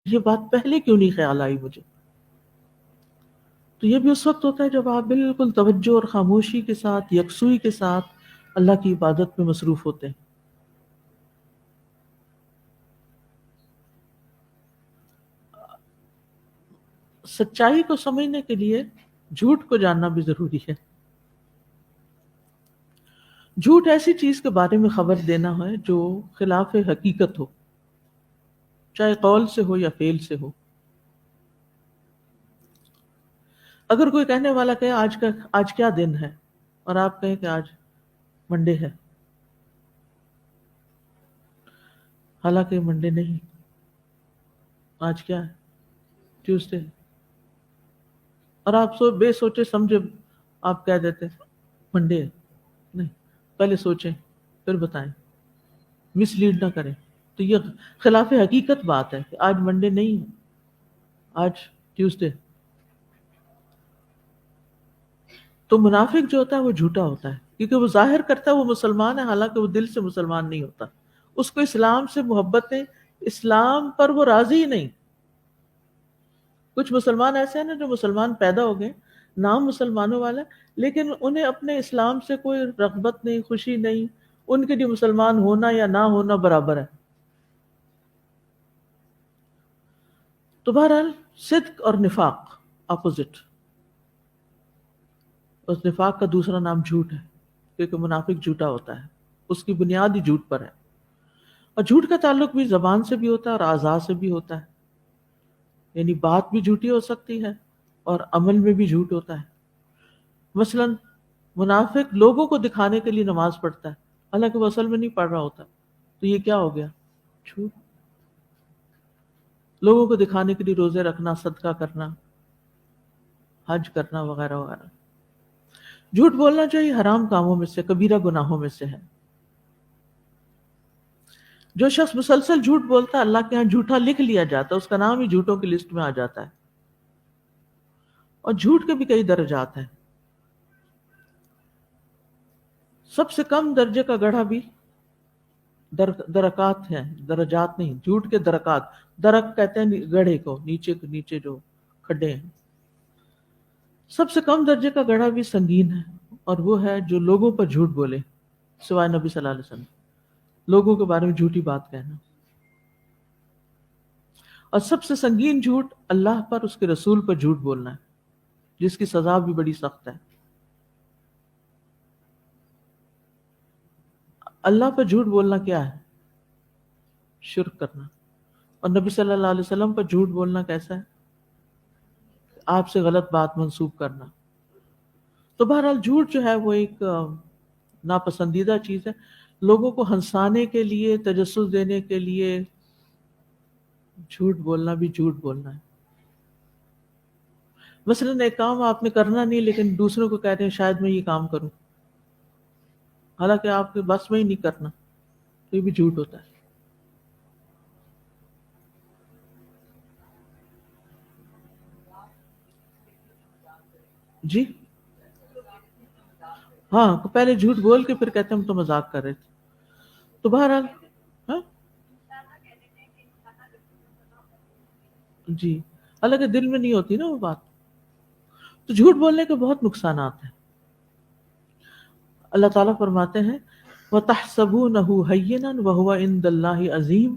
یہ بات پہلے کیوں نہیں خیال آئی مجھے؟ تو یہ بھی اس وقت ہوتا ہے جب آپ بالکل توجہ اور خاموشی کے ساتھ، یکسوئی کے ساتھ اللہ کی عبادت میں مصروف ہوتے ہیں. سچائی کو سمجھنے کے لیے جھوٹ کو جاننا بھی ضروری ہے. جھوٹ ایسی چیز کے بارے میں خبر دینا ہے جو خلاف حقیقت ہو، چاہے قول سے ہو یا فعل سے ہو. اگر کوئی کہنے والا کہے آج کیا دن ہے، اور آپ کہیں کہ آج منڈے ہے، حالانکہ منڈے نہیں، آج کیا ہے، ٹیوزڈے ہے، اور آپ بے سوچے سمجھے آپ کہہ دیتے منڈے ہے. نہیں، پہلے سوچیں پھر بتائیں، مس لیڈ نہ کریں. تو یہ خلاف حقیقت بات ہے کہ آج منڈے نہیں ہے، آج ٹیوزڈے. تو منافق جو ہوتا ہے وہ جھوٹا ہوتا ہے، کیونکہ وہ ظاہر کرتا ہے وہ مسلمان ہے، حالانکہ وہ دل سے مسلمان نہیں ہوتا. اس کو اسلام سے محبت ہے، اسلام پر وہ راضی ہی نہیں. کچھ مسلمان ایسے ہیں نا جو مسلمان پیدا ہو گئے، نام مسلمانوں والا، لیکن انہیں اپنے اسلام سے کوئی رغبت نہیں، خوشی نہیں. ان کے لیے مسلمان ہونا یا نہ ہونا برابر ہے. تو بہرحال صدق اور نفاق اپوزٹ. اس نفاق کا دوسرا نام جھوٹ ہے، کیونکہ منافق جھوٹا ہوتا ہے، اس کی بنیاد ہی جھوٹ پر ہے. اور جھوٹ کا تعلق بھی زبان سے بھی ہوتا ہے اور اعضاء سے بھی ہوتا ہے. یعنی بات بھی جھوٹی ہو سکتی ہے اور عمل میں بھی جھوٹ ہوتا ہے. مثلا منافق لوگوں کو دکھانے کے لیے نماز پڑھتا ہے، حالانکہ وہ اصل میں نہیں پڑھ رہا ہوتا. تو یہ کیا ہو گیا؟ جھوٹ. لوگوں کو دکھانے کے لیے روزے رکھنا، صدقہ کرنا، حج کرنا وغیرہ وغیرہ. جھوٹ بولنا چاہیے حرام کاموں میں سے، کبیرہ گناہوں میں سے ہے. جو شخص مسلسل جھوٹ بولتا ہے اللہ کے ہاں جھوٹا لکھ لیا جاتا ہے، اس کا نام ہی جھوٹوں کی لسٹ میں آ جاتا ہے. اور جھوٹ کے بھی کئی درجات ہیں. سب سے کم درجے کا گڑھا بھی درکات ہیں، درجات نہیں، جھوٹ کے درکات. درک کہتے ہیں گڑھے کو، نیچے جو کھڈے ہیں. سب سے کم درجے کا گڑھا بھی سنگین ہے، اور وہ ہے جو لوگوں پر جھوٹ بولے سوائے نبی صلی اللہ علیہ وسلم. لوگوں کے بارے میں جھوٹی بات کہنا. اور سب سے سنگین جھوٹ اللہ پر، اس کے رسول پر جھوٹ بولنا ہے، جس کی سزا بھی بڑی سخت ہے. اللہ پر جھوٹ بولنا کیا ہے؟ شرک کرنا. اور نبی صلی اللہ علیہ وسلم پر جھوٹ بولنا کیسا ہے؟ آپ سے غلط بات منسوب کرنا. تو بہرحال جھوٹ جو ہے وہ ایک ناپسندیدہ چیز ہے. لوگوں کو ہنسانے کے لیے، تجسس دینے کے لیے جھوٹ بولنا بھی جھوٹ بولنا ہے. مثلا ایک کام آپ نے کرنا نہیں، لیکن دوسروں کو کہتے ہیں شاید میں یہ کام کروں، حالانکہ آپ کے بس میں ہی نہیں کرنا. تو یہ بھی جھوٹ ہوتا ہے. جی ہاں، پہلے جھوٹ بول کے پھر کہتے ہیں ہم تو مذاق کر رہے تھے. تو بہرحال ہاں جی، حالانکہ دل میں نہیں ہوتی نا وہ بات. تو جھوٹ بولنے کے بہت نقصانات ہیں. اللہ تعالیٰ فرماتے ہیں وَتَحْسَبُونَهُ هَيِّنًا وَهُوَ عِندَ اللَّهِ عَظِيمٌ.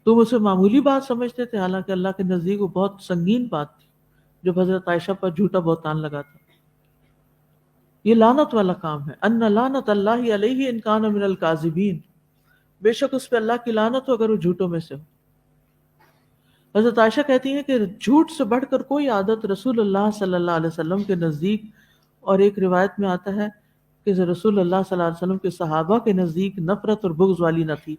تم اسے معمولی بات سمجھتے تھے، حالانکہ اللہ کے نزدیک وہ بہت سنگین بات تھی. جب حضرت عائشہ پر جھوٹا بہتان لگا تھا، یہ لعنت والا کام ہے. ان لعنت اللہ علیہ ان کان من الکاذبین. بے شک اس پہ اللہ کی لعنت ہو اگر وہ جھوٹوں میں سے ہو. حضرت عائشہ کہتی ہیں کہ جھوٹ سے بڑھ کر کوئی عادت رسول اللہ صلی اللہ علیہ وسلم کے نزدیک، اور ایک روایت میں آتا ہے کہ رسول اللہ صلی اللہ علیہ وسلم کے صحابہ کے نزدیک نفرت اور بغض والی نہ تھی.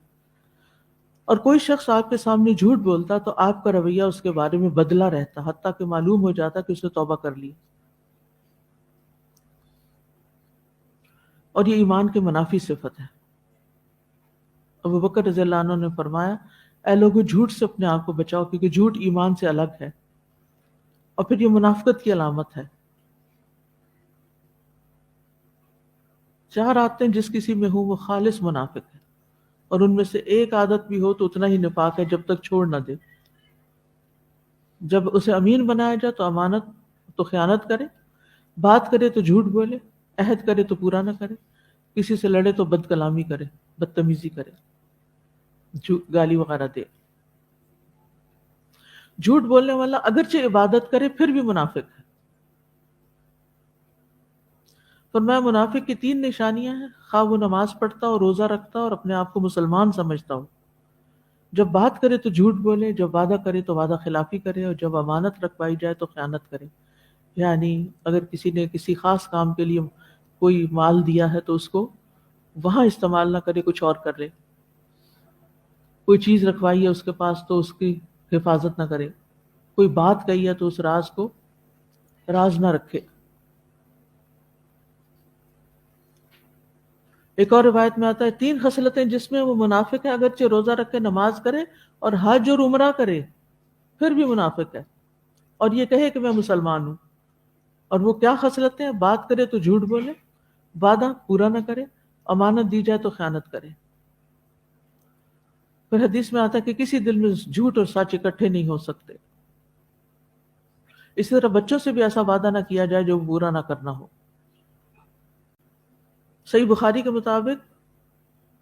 اور کوئی شخص آپ کے سامنے جھوٹ بولتا تو آپ کا رویہ اس کے بارے میں بدلا رہتا، حتیٰ کہ معلوم ہو جاتا کہ اس نے توبہ کر لی. اور یہ ایمان کے منافی صفت ہے. ابو بکر رضی اللہ عنہ نے فرمایا اے لوگوں جھوٹ سے اپنے آپ کو بچاؤ، کیونکہ جھوٹ ایمان سے الگ ہے، اور پھر یہ منافقت کی علامت ہے. 4 عادتیں جس کسی میں ہوں وہ خالص منافق ہے. اور ان میں سے ایک عادت بھی ہو تو اتنا ہی نفاق ہے جب تک چھوڑ نہ دے. جب اسے امین بنایا جائے تو امانت تو خیانت کرے، بات کرے تو جھوٹ بولے، عہد کرے تو پورا نہ کرے، کسی سے لڑے تو بد کلامی کرے، بدتمیزی کرے، گالی وغیرہ دے. جھوٹ بولنے والا اگرچہ عبادت کرے پھر بھی منافق ہے. فرمایا منافق کی 3 نشانیاں ہیں، خواہ وہ نماز پڑھتا اور روزہ رکھتا اور اپنے آپ کو مسلمان سمجھتا ہو. جب بات کرے تو جھوٹ بولے، جب وعدہ کرے تو وعدہ خلافی کرے، اور جب امانت رکھوائی جائے تو خیانت کرے. یعنی اگر کسی نے کسی خاص کام کے لیے کوئی مال دیا ہے تو اس کو وہاں استعمال نہ کرے، کچھ اور کر لے. کوئی چیز رکھوائی ہے اس کے پاس تو اس کی حفاظت نہ کرے. کوئی بات کہی ہے تو اس راز کو راز نہ رکھے. ایک اور روایت میں آتا ہے 3 خصلتیں جس میں وہ منافق ہے، اگرچہ روزہ رکھے، نماز کرے اور حج اور عمرہ کرے پھر بھی منافق ہے، اور یہ کہے کہ میں مسلمان ہوں. اور وہ کیا خصلتیں ہیں؟ بات کرے تو جھوٹ بولے، وعدہ پورا نہ کرے، امانت دی جائے تو خیانت کرے. پھر حدیث میں آتا ہے کہ کسی دل میں جھوٹ اور سچ اکٹھے نہیں ہو سکتے. اسی طرح بچوں سے بھی ایسا وعدہ نہ کیا جائے جو پورا نہ کرنا ہو. صحیح بخاری کے مطابق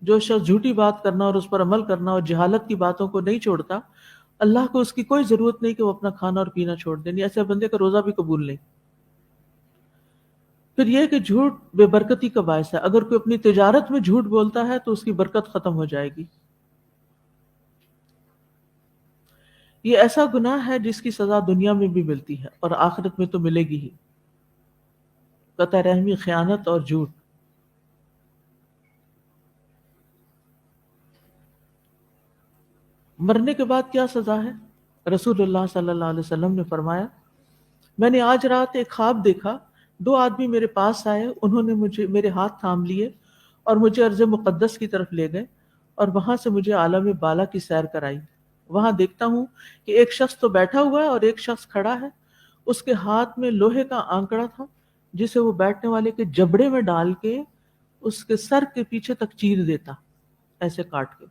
جو شخص جھوٹی بات کرنا اور اس پر عمل کرنا اور جہالت کی باتوں کو نہیں چھوڑتا، اللہ کو اس کی کوئی ضرورت نہیں کہ وہ اپنا کھانا اور پینا چھوڑ دے. ایسے بندے کا روزہ بھی قبول نہیں. پھر یہ کہ جھوٹ بے برکتی کا باعث ہے. اگر کوئی اپنی تجارت میں جھوٹ بولتا ہے تو اس کی برکت ختم ہو جائے گی. یہ ایسا گناہ ہے جس کی سزا دنیا میں بھی ملتی ہے اور آخرت میں تو ملے گی ہی. قطع رحمی، خیانت اور جھوٹ. مرنے کے بعد کیا سزا ہے؟ رسول اللہ صلی اللہ علیہ وسلم نے فرمایا، میں نے آج رات ایک خواب دیکھا. 2 آدمی میرے پاس آئے، انہوں نے میرے ہاتھ تھام لیے اور مجھے ارض مقدس کی طرف لے گئے اور وہاں سے مجھے عالم بالا کی سیر کرائی. وہاں دیکھتا ہوں کہ ایک شخص تو بیٹھا ہوا ہے اور ایک شخص کھڑا ہے. اس کے ہاتھ میں لوہے کا آنکڑا تھا جسے وہ بیٹھنے والے کے جبڑے میں ڈال کے اس کے سر کے پیچھے تک چیر دیتا، ایسے کاٹ کے.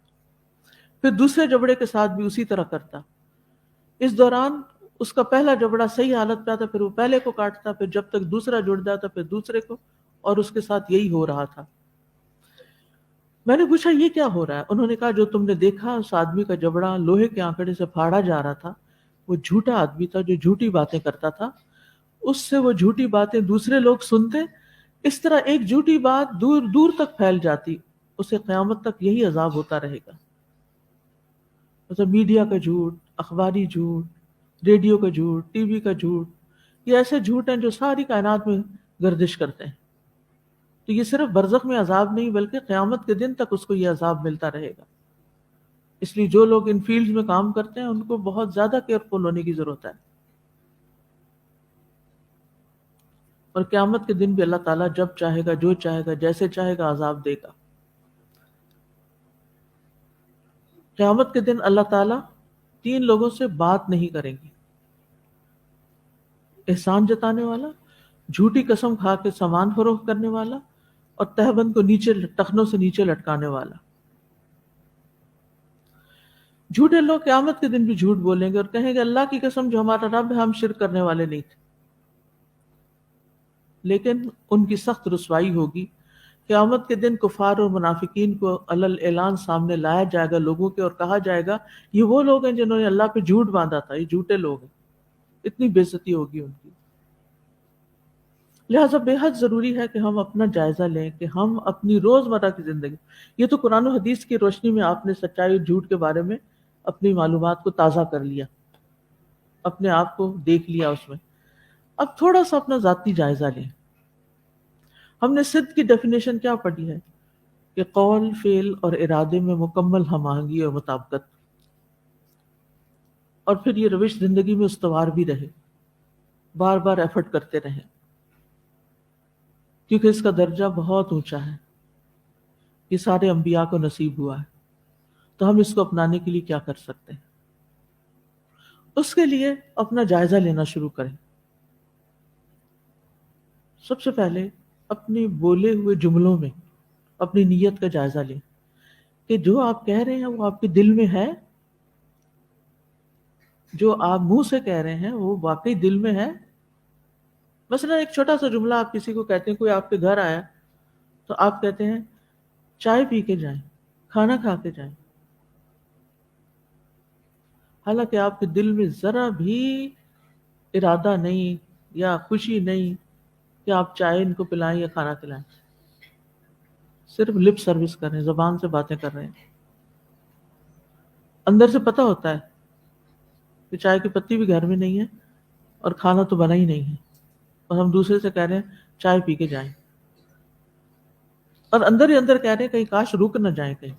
پھر دوسرے جبڑے کے ساتھ بھی اسی طرح کرتا. اس دوران اس کا پہلا جبڑا صحیح حالت پہ آتا، پھر وہ پہلے کو کاٹتا، پھر جب تک دوسرا جڑ جاتا پھر دوسرے کو، اور اس کے ساتھ یہی ہو رہا تھا. میں نے پوچھا یہ کیا ہو رہا ہے؟ انہوں نے کہا جو تم نے دیکھا اس آدمی کا جبڑا لوہے کے آنکڑے سے پھاڑا جا رہا تھا، وہ جھوٹا آدمی تھا جو جھوٹی باتیں کرتا تھا. اس سے وہ جھوٹی باتیں دوسرے لوگ سنتے، اس طرح ایک جھوٹی بات دور دور تک پھیل جاتی. اسے قیامت تک یہی عذاب ہوتا رہے گا. مطلب میڈیا کا جھوٹ، اخباری جھوٹ، ریڈیو کا جھوٹ، ٹی وی کا جھوٹ، یہ ایسے جھوٹ ہیں جو ساری کائنات میں گردش کرتے ہیں. تو یہ صرف برزخ میں عذاب نہیں بلکہ قیامت کے دن تک اس کو یہ عذاب ملتا رہے گا. اس لیے جو لوگ ان فیلڈ میں کام کرتے ہیں ان کو بہت زیادہ کیئرفل ہونے کی ضرورت ہے. اور قیامت کے دن بھی اللہ تعالیٰ جب چاہے گا، جو چاہے گا، جیسے چاہے گا عذاب دے گا. قیامت کے دن اللہ تعالیٰ 3 لوگوں سے بات نہیں کریں گے: احسان جتانے والا، جھوٹی قسم کھا کے سامان فروخت کرنے والا، اور تہبند کو نیچے ٹخنوں سے نیچے لٹکانے والا. جھوٹے لوگ قیامت کے دن بھی جھوٹ بولیں گے اور کہیں گے اللہ کی قسم جو ہمارا رب ہے ہم شرک کرنے والے نہیں تھے. لیکن ان کی سخت رسوائی ہوگی. قیامت کے دن کفار اور منافقین کو علل اعلان سامنے لایا جائے گا لوگوں کے، اور کہا جائے گا یہ وہ لوگ ہیں جنہوں نے اللہ پہ جھوٹ باندھا تھا، یہ جھوٹے لوگ ہیں. اتنی بے عزتی ہوگی ان کی. لہٰذا بے حد ضروری ہے کہ ہم اپنا جائزہ لیں کہ ہم اپنی روزمرہ کی زندگی، یہ تو قرآن و حدیث کی روشنی میں آپ نے سچائی اور جھوٹ کے بارے میں اپنی معلومات کو تازہ کر لیا، اپنے آپ کو دیکھ لیا اس میں. اب تھوڑا سا اپنا ذاتی جائزہ لیں. ہم نے صدق کی ڈیفینیشن کیا پڑھی ہے کہ قول، فعل اور ارادے میں مکمل ہم آہنگی اور مطابقت، اور پھر یہ روش زندگی میں استوار بھی رہے، بار بار ایفرٹ کرتے رہیں، کیونکہ اس کا درجہ بہت اونچا ہے. یہ سارے انبیاء کو نصیب ہوا ہے. تو ہم اس کو اپنانے کے لیے کیا کر سکتے ہیں؟ اس کے لیے اپنا جائزہ لینا شروع کریں. سب سے پہلے اپنے بولے ہوئے جملوں میں اپنی نیت کا جائزہ لیں کہ جو آپ کہہ رہے ہیں وہ آپ کے دل میں ہے، جو آپ منہ سے کہہ رہے ہیں وہ واقعی دل میں ہے. مثلا ایک چھوٹا سا جملہ آپ کسی کو کہتے ہیں، کوئی آپ کے گھر آیا تو آپ کہتے ہیں چائے پی کے جائیں، کھانا کھا کے جائیں، حالانکہ آپ کے دل میں ذرا بھی ارادہ نہیں یا خوشی نہیں کہ آپ چائے ان کو پلائیں یا کھانا کھلائیں. صرف لپ سروس کر رہے ہیں، زبان سے باتیں کر رہے ہیں. اندر سے پتہ ہوتا ہے کہ چائے کی پتی بھی گھر میں نہیں ہے اور کھانا تو بنا ہی نہیں ہے، اور ہم دوسرے سے کہہ رہے ہیں چائے پی کے جائیں، اور اندر ہی اندر کہہ رہے ہیں کہیں کاش رک نہ جائیں کہیں.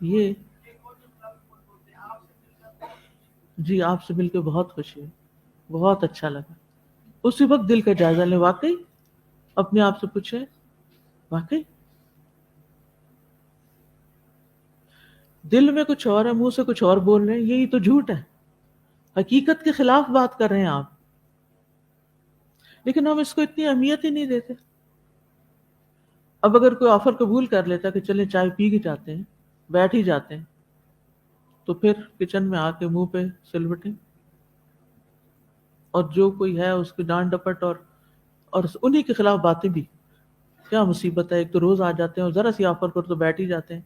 یہ جی آپ سے مل کے بہت خوشی ہے، بہت اچھا لگا. اسی وقت دل کا جائزہ لیں، واقعی اپنے آپ سے پوچھیں واقعی دل میں کچھ اور ہے، منہ سے کچھ اور بول رہے ہیں، یہی تو جھوٹ ہے، حقیقت کے خلاف بات کر رہے ہیں آپ. لیکن ہم اس کو اتنی اہمیت ہی نہیں دیتے. اب اگر کوئی آفر قبول کر لیتا کہ چلیں چائے پی کے جاتے ہیں، بیٹھ ہی جاتے ہیں، تو پھر کچن میں آ کے منہ پہ سلوٹیں، اور جو کوئی ہے اس کی ڈانٹ ڈپٹ اور انہی کے خلاف باتیں بھی. کیا مصیبت ہے، ایک تو روز آ جاتے ہیں اور ذرا سی آفر کر تو بیٹھ ہی جاتے ہیں.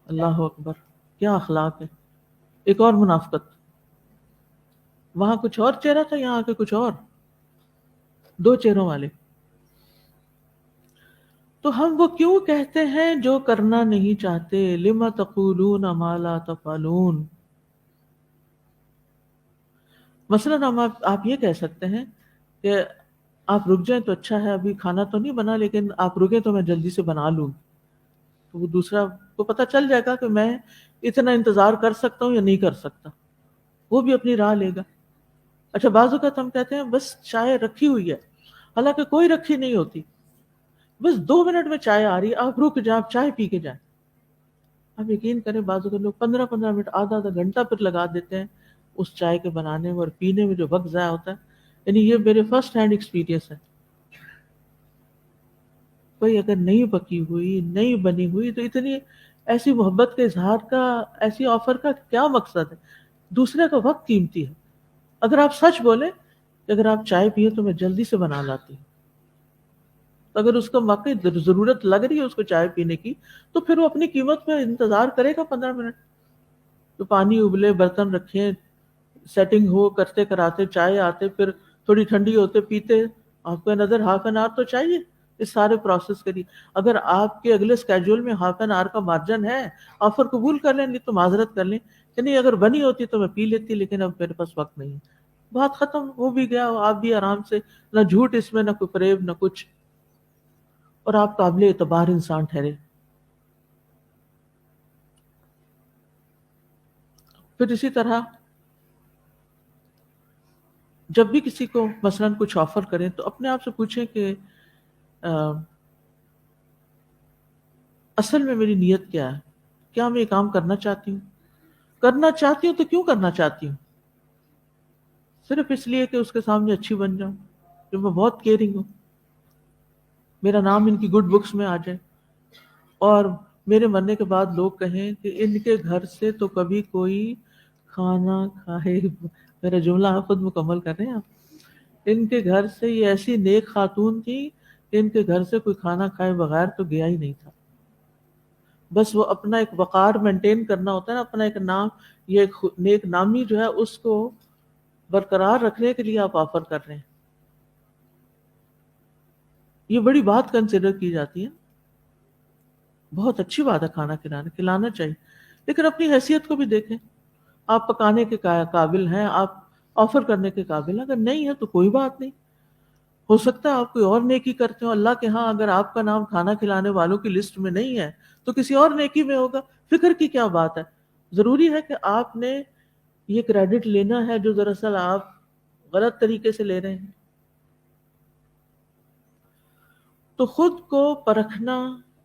اللہ اکبر، کیا اخلاق ہے. ایک اور منافقت، وہاں کچھ اور چہرہ تھا، یہاں آ کے کچھ اور، دو چہروں والے. تو ہم وہ کیوں کہتے ہیں جو کرنا نہیں چاہتے؟ لما تقولون ما لا تفعلون. مثلا آپ یہ کہہ سکتے ہیں کہ آپ رک جائیں تو اچھا ہے، ابھی کھانا تو نہیں بنا لیکن آپ رکیں تو میں جلدی سے بنا لوں. تو وہ دوسرا کو پتہ چل جائے گا کہ میں اتنا انتظار کر سکتا ہوں یا نہیں کر سکتا، وہ بھی اپنی راہ لے گا. اچھا بعض اوقات ہم کہتے ہیں بس چائے رکھی ہوئی ہے، حالانکہ کوئی رکھی نہیں ہوتی، بس 2 منٹ میں چائے آ رہی ہے، آپ رک جائیں، آپ چائے پی کے جائیں. آپ یقین کریں بعض اوقات لوگ 15 15 منٹ، آدھا آدھا گھنٹہ پھر لگا دیتے ہیں اس چائے کے بنانے میں اور پینے میں، جو وقت ضائع ہوتا ہے. یعنی یہ میرے فرسٹ ہینڈ ایکسپیرینس ہے. کوئی اگر نہیں پکی ہوئی، نہیں بنی ہوئی، تو اتنی ایسی محبت کے اظہار کا، ایسی آفر کا کیا مقصد ہے؟ دوسرے کا وقت قیمتی ہے. اگر آپ سچ بولیں کہ اگر آپ چائے پیے تو میں جلدی سے بنا لاتی ہوں، تو اگر اس کو واقعی ضرورت لگ رہی ہے اس کو چائے پینے کی، تو پھر وہ اپنی قیمت پہ انتظار کرے گا 15 منٹ. تو پانی ابلے، برتن رکھیں، سیٹنگ ہو، کرتے کراتے چائے آتے، پھر تھوڑی ٹھنڈی ہوتے پیتے، آپ کو نظر ہاف این آور تو چاہیے اس سارے پروسیس کے لیے. اگر آپ کے اگلے اسکیجول میں ہاف این آور کا مارجن ہے، آفر قبول کر لیں، نہیں تو معذرت کر لیں کہ نہیں اگر بنی ہوتی تو میں پی لیتی، لیکن اب میرے پاس وقت نہیں ہے. بات ختم، ہو بھی گیا، آپ بھی آرام سے، نہ جھوٹ اس میں، نہ کوئی فریب، نہ کچھ، اور آپ قابل اعتبار انسان ٹھہرے. پھر اسی طرح جب بھی کسی کو مثلاً کچھ آفر کریں تو اپنے آپ سے پوچھیں کہ اصل میں میری نیت کیا ہے؟ کیا میں یہ کام کرنا چاہتی ہوں؟ کرنا چاہتی ہوں تو کیوں کرنا چاہتی ہوں؟ صرف اس لیے کہ اس کے سامنے اچھی بن جاؤں، کہ میں بہت کیئرنگ ہوں، میرا نام ان کی گڈ بکس میں آ جائے، اور میرے مرنے کے بعد لوگ کہیں کہ ان کے گھر سے تو کبھی کوئی کھانا کھائے. میرا جملہ آپ خود مکمل کر رہے ہیں آپ. ان کے گھر سے یہ ایسی نیک خاتون تھی کہ ان کے گھر سے کوئی کھانا کھائے بغیر تو گیا ہی نہیں تھا. بس وہ اپنا ایک وقار مینٹین کرنا ہوتا ہے نا، اپنا ایک نام، یہ ایک نیک نامی جو ہے اس کو برقرار رکھنے کے لیے آپ آفر کر رہے ہیں. یہ بڑی بات کنسیڈر کی جاتی ہے. بہت اچھی بات ہے کھانا کھلانا چاہیے، لیکن اپنی حیثیت کو بھی دیکھیں. آپ پکانے کے قابل ہیں، آپ آفر کرنے کے قابل ہیں. اگر نہیں ہے تو کوئی بات نہیں، ہو سکتا ہے آپ کوئی اور نیکی کرتے ہو اللہ کے ہاں. اگر آپ کا نام کھانا کھلانے والوں کی لسٹ میں نہیں ہے تو کسی اور نیکی میں ہوگا. فکر کی کیا بات ہے؟ ضروری ہے کہ آپ نے یہ کریڈٹ لینا ہے جو دراصل آپ غلط طریقے سے لے رہے ہیں. تو خود کو پرکھنا،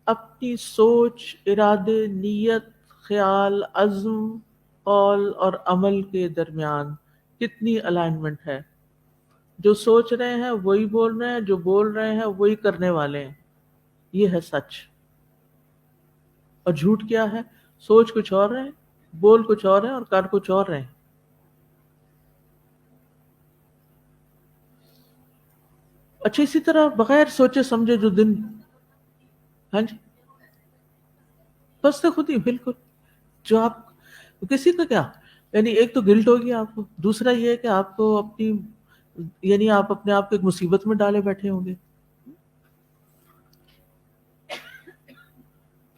اپنی سوچ، ارادے، نیت، خیال، عزم، قول اور عمل کے درمیان کتنی الائنمنٹ ہے. جو سوچ رہے ہیں وہی بول رہے ہیں، جو بول رہے ہیں وہی کرنے والے ہیں. یہ ہے سچ. اور جھوٹ کیا ہے؟ سوچ کچھ اور رہے ہیں، بول کچھ اور ہے اور کر کچھ اور رہے ہیں. اچھا اسی طرح بغیر سوچے سمجھے جو دن، ہاں جی، بس تو خود ہی بالکل. جو آپ کسی کا کیا، یعنی ایک تو گلٹ ہوگی آپ کو، دوسرا یہ ہے کہ آپ کو اپنی، یعنی آپ اپنے آپ کو ایک مصیبت میں ڈالے بیٹھے ہوں گے.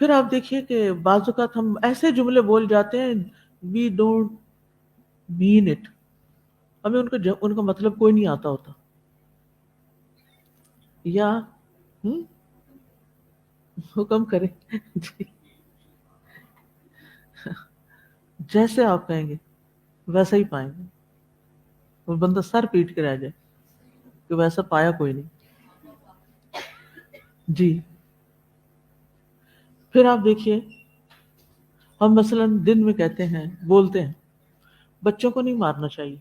پھر آپ دیکھیے کہ بعض اوقات ہم ایسے جملے بول جاتے ہیں، وی ڈونٹ مین اٹ، ہمیں ان کا مطلب کوئی نہیں آتا ہوتا. یا ہم، حکم کرے جی، جیسے آپ کہیں گے ویسا ہی پائیں گے. وہ بندہ سر پیٹ کے رہ جائے کہ ویسا پایا کوئی نہیں. جی. پھر آپ دیکھیے ہم مثلا دن میں کہتے ہیں، بولتے ہیں بچوں کو نہیں مارنا چاہیے،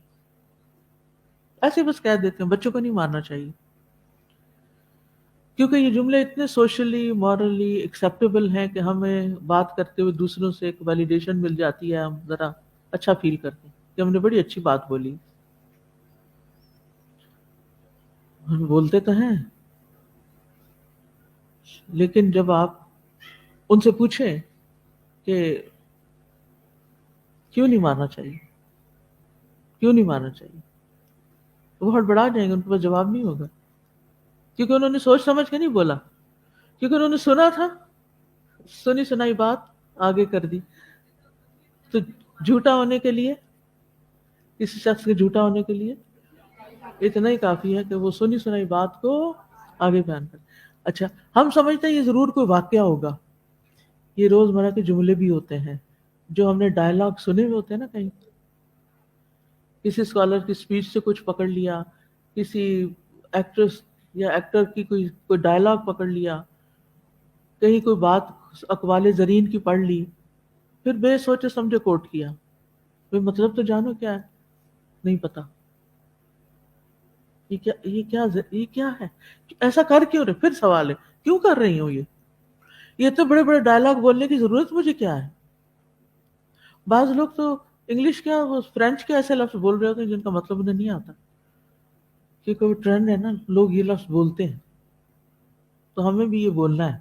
ایسے بس کہہ دیتے ہیں بچوں کو نہیں مارنا چاہیے، کیونکہ یہ جملے اتنے سوشلی مورلی ایکسیپٹیبل ہیں کہ ہمیں بات کرتے ہوئے دوسروں سے ایک ویلیڈیشن مل جاتی ہے، ہم ذرا اچھا فیل کرتے ہیں کہ ہم نے بڑی اچھی بات بولی. ہم بولتے تو ہیں، لیکن جب آپ ان سے پوچھیں کہ کیوں نہیں مارنا چاہیے، کیوں نہیں مارنا چاہیے، تو وہ ہڑبڑا جائیں گے، ان کے پاس جواب نہیں ہوگا، کیونکہ انہوں نے سوچ سمجھ کے نہیں بولا، کیونکہ انہوں نے سنا تھا، سنی سنائی بات آگے کر دی. تو جھوٹا ہونے کے لیے، کسی شخص کے جھوٹا ہونے کے لیے اتنا ہی کافی ہے کہ وہ سنی سنائی بات کو آگے بیان کر. اچھا، ہم سمجھتے ہیں یہ ضرور کوئی واقعہ ہوگا، یہ روزمرہ کے جملے بھی ہوتے ہیں جو ہم نے ڈائلاگ سنے ہوئے ہوتے ہیں نا، کہیں کسی اسکالر کی اسپیچ سے کچھ پکڑ لیا، کسی ایکٹریس یا ایکٹر کی کوئی ڈائلاگ پکڑ لیا، کہیں کوئی بات اقوال زرین کی پڑھ لی، پھر بے سوچے سمجھے کوٹ کیا. کوئی مطلب تو جانو کیا ہے، نہیں پتا. یہ کیا ہے، ایسا کر کیوں رہے؟ پھر سوال ہے کیوں کر رہی ہوں یہ تو بڑے بڑے ڈائلاگ بولنے کی ضرورت مجھے کیا ہے. بعض لوگ تو انگلش کیا، وہ فرینچ کے ایسے لفظ بول رہے ہوتے ہیں جن کا مطلب انہیں نہیں آتا، کیونکہ وہ ٹرینڈ ہے نا، لوگ یہ لفظ بولتے ہیں تو ہمیں بھی یہ بولنا ہے.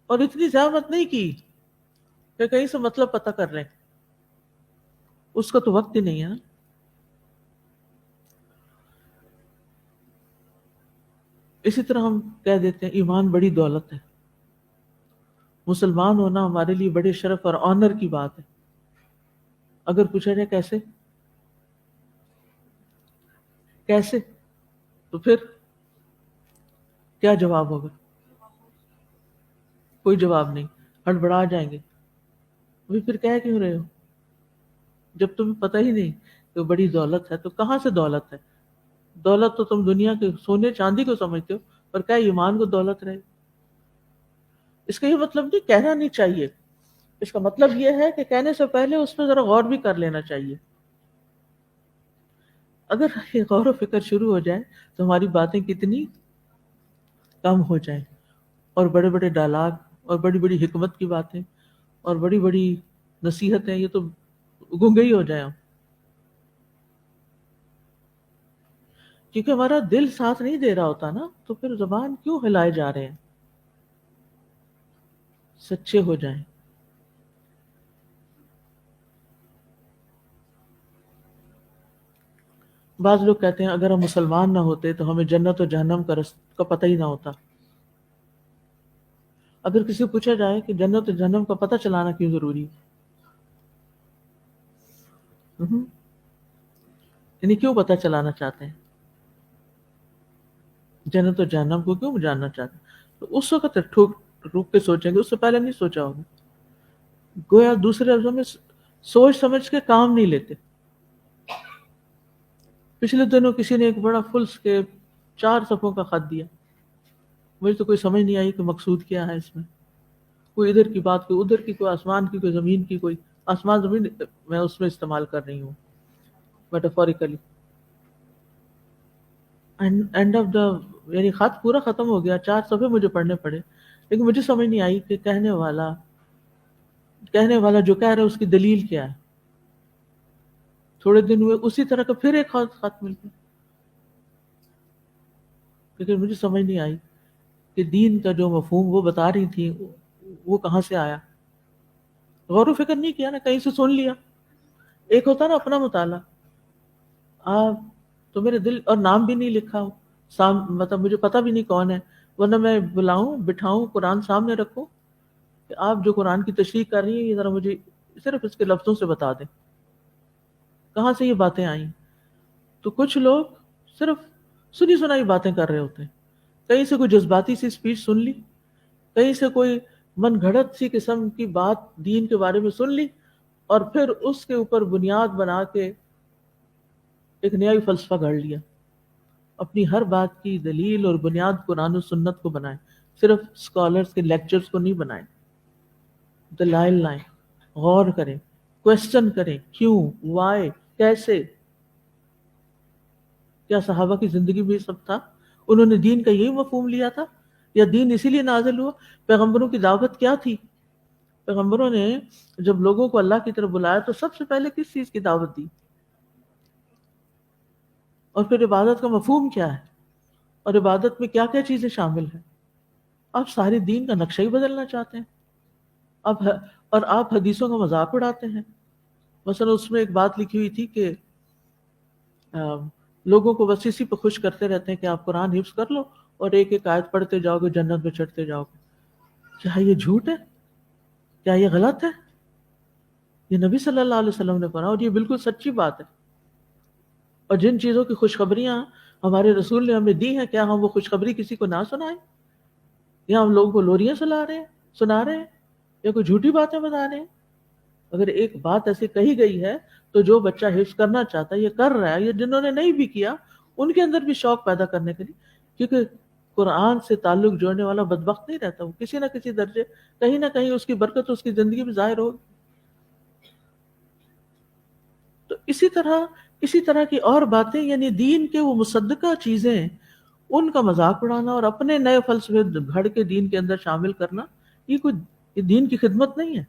اور اتنی زحمت نہیں کی کہ کہیں سے مطلب پتہ کر لیں، اس کا تو وقت ہی نہیں ہے نا. اسی طرح ہم کہہ دیتے ہیں ایمان بڑی دولت ہے، مسلمان ہونا ہمارے لیے بڑے شرف اور آنر کی بات ہے. اگر پوچھا جائے کیسے، کیسے، تو پھر کیا جواب ہوگا؟ کوئی جواب نہیں، ہڑبڑا جائیں گے. ابھی پھر کہہ کیوں رہے ہو جب تمہیں پتہ ہی نہیں کہ وہ بڑی دولت ہے؟ تو کہاں سے دولت ہے؟ دولت تو تم دنیا کے سونے چاندی کو سمجھتے ہو، اور کیا ایمان کو دولت رہے؟ اس کا یہ مطلب نہیں، کہنا نہیں چاہیے، اس کا مطلب یہ ہے کہ کہنے سے پہلے اس پہ ذرا غور بھی کر لینا چاہیے. اگر یہ غور و فکر شروع ہو جائے تو ہماری باتیں کتنی کم ہو جائیں، اور بڑے بڑے ڈائلاگ اور بڑی بڑی حکمت کی باتیں اور بڑی بڑی نصیحتیں یہ تو گنگے ہی ہو جائیں. کیونکہ ہمارا دل ساتھ نہیں دے رہا ہوتا نا، تو پھر زبان کیوں ہلائے جا رہے ہیں؟ سچے ہو جائیں. بعض لوگ کہتے ہیں اگر ہم مسلمان نہ ہوتے تو ہمیں جنت و جہنم کا پتہ ہی نہ ہوتا. اگر کسی کو پوچھا جائے کہ جنت و جہنم کا پتہ چلانا کیوں ضروری ہے، یعنی کیوں پتہ چلانا چاہتے ہیں، جنت و جہنم کو کیوں جاننا چاہتے ہیں، تو اس وقت روک کے سوچیں گے، اس سے پہلے نہیں سوچا ہوگا. گویا دوسرے لفظوں میں سوچ سمجھ کے کام نہیں لیتے. پچھلے دنوں کسی نے ایک بڑا فل اسکیپ 4 صفحوں کا خط دیا، مجھے تو کوئی سمجھ نہیں آئی کہ مقصود کیا ہے اس میں. کوئی ادھر کی بات، کوئی ادھر کی، کوئی آسمان کی، کوئی زمین کی، کوئی آسمان زمین میں اس میں استعمال کر رہی ہوں میٹافوریکلی. اینڈ آف دا، یعنی خط پورا ختم ہو گیا، 4 صفحے مجھے پڑھنے پڑے، لیکن مجھے سمجھ نہیں آئی کہ کہنے والا جو کہہ رہا ہے اس کی دلیل کیا ہے. تھوڑے دن ہوئے اسی طرح کا پھر ایک خط مل گیا، لیکن مجھے سمجھ نہیں آئی کہ دین کا جو مفہوم وہ بتا رہی تھی وہ کہاں سے آیا. غور و فکر نہیں کیا نا، کہیں سے سن لیا. ایک ہوتا نا اپنا مطالعہ، آپ تو میرے دل اور نام بھی نہیں لکھا ہو مطلب مجھے پتہ بھی نہیں کون ہے، ورنہ میں بلاؤں بٹھاؤں قرآن سامنے رکھوں کہ آپ جو قرآن کی تشریح کر رہی ہیں یہ ذرا مجھے صرف اس کے لفظوں سے بتا دیں کہاں سے یہ باتیں آئیں. تو کچھ لوگ صرف سنی سنائی باتیں کر رہے ہوتے ہیں، کہیں سے کوئی جذباتی سی اسپیچ سن لی، کہیں سے کوئی من گھڑت سی قسم کی بات دین کے بارے میں سن لی، اور پھر اس کے اوپر بنیاد بنا کے ایک نیا فلسفہ گھڑ لیا. اپنی ہر بات کی دلیل اور بنیاد قرآن و سنت کو بنائیں، صرف اسکالرز کے لیکچرز کو نہیں بنائیں. دلائل لائیں، غور کریں، کویسچن کریں، کیوں، وائے، کیسے. کیا صحابہ کی زندگی میں یہ سب تھا؟ انہوں نے دین کا یہی مفہوم لیا تھا، یا دین اسی لیے نازل ہوا؟ پیغمبروں کی دعوت کیا تھی؟ پیغمبروں نے جب لوگوں کو اللہ کی طرف بلایا تو سب سے پہلے کس چیز کی دعوت دی؟ اور پھر عبادت کا مفہوم کیا ہے، اور عبادت میں کیا کیا چیزیں شامل ہیں؟ آپ سارے دین کا نقشہ ہی بدلنا چاہتے ہیں. آپ حدیثوں کا مذاق اڑاتے ہیں. مثلا اس میں ایک بات لکھی ہوئی تھی کہ لوگوں کو بس اسی پہ خوش کرتے رہتے ہیں کہ آپ قرآن حفظ کر لو اور ایک ایک آیت پڑھتے جاؤ گے، جنت میں چڑھتے جاؤ گے. کیا یہ جھوٹ ہے؟ کیا یہ غلط ہے؟ یہ نبی صلی اللہ علیہ وسلم نے پڑھا اور یہ بالکل سچی بات ہے. اور جن چیزوں کی خوشخبریاں ہمارے رسول نے ہمیں دی ہیں، کیا ہم وہ خوشخبری کسی کو نہ سنائیں؟ یا ہم لوگوں کو لوریاں سنا رہے ہیں، یا کوئی جھوٹی باتیں بتا رہے ہیں؟ اگر ایک بات ایسی کہی گئی ہے تو جو بچہ حفظ کرنا چاہتا ہے یہ کر رہا ہے، یا جنہوں نے نہیں بھی کیا ان کے اندر بھی شوق پیدا کرنے کے لیے، کیونکہ قرآن سے تعلق جوڑنے والا بدبخت نہیں رہتا، وہ کسی نہ کسی درجے کہیں نہ کہیں اس کی برکت اس کی زندگی میں ظاہر ہوگی. تو اسی طرح کی اور باتیں، یعنی دین کے وہ مصدقہ چیزیں، ان کا مذاق اڑانا اور اپنے نئے فلسفے گھڑ کے دین کے اندر شامل کرنا، یہ دین کی خدمت نہیں ہے.